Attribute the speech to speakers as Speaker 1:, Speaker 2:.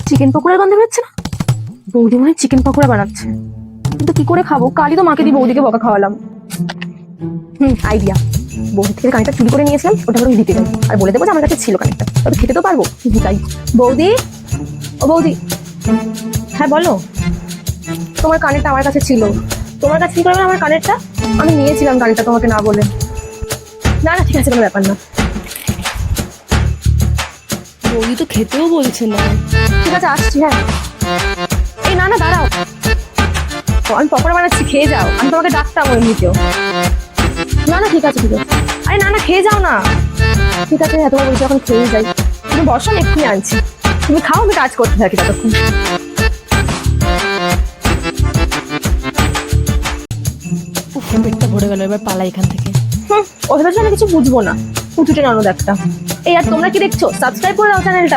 Speaker 1: Chicken পকোড়ার গন্ধ বেরোচ্ছে না? বৌদি মনে হয় চিকেন পকোড়া বানাচ্ছে, কিন্তু কি করে খাবো? কালই তো মাকে দিয়ে বৌদিকে বকা খাওয়ালাম। আইডিয়া, বৌদি থেকে কানেরটা চুরি করে নিয়েছিলাম, ওটা করে দিতে যাই আর বলে দেবো যে আমার কাছে ছিল কানেরটা, তবে খেতে তো পারবো। তাই বৌদি, ও বৌদি। হ্যাঁ বলো। তোমার কানেরটা আমার কাছে ছিল। তোমার কাছে কি করবে আমার কানেরটা? আমি নিয়েছিলাম কানেরটা তোমাকে না বলে। না না ঠিক আছে, কোনো ব্যাপার না।
Speaker 2: বৌদি তো খেতেও বলছে না।
Speaker 1: ঠিক আছে আসছি। হ্যাঁ এই না না দাঁড়াও, আমি পকোড়া বানাচ্ছি, খেয়ে যাও। আমি তোমাকে ডাকতাম এমনিতেও। না না ঠিক আছে ঠিক আছে। আরে না না খেয়ে যাও না। ঠিক আছে হ্যাঁ, তোমার বলছি এখন খেয়ে যাই। তুমি বসো, আমি এক্ষুনি আনছি। তুমি খাও, আমি কাজ করতে থাকি ততক্ষণ।
Speaker 2: উফ, পেটটা ভরে গেল, এবার পালা এখান থেকে।
Speaker 1: ওদের জন্য কিছু বুঝবো না, উঠুটে ননদ একটা। এই আর তোমরা কি দেখছো? সাবস্ক্রাইব করে দাও চ্যানেলটা।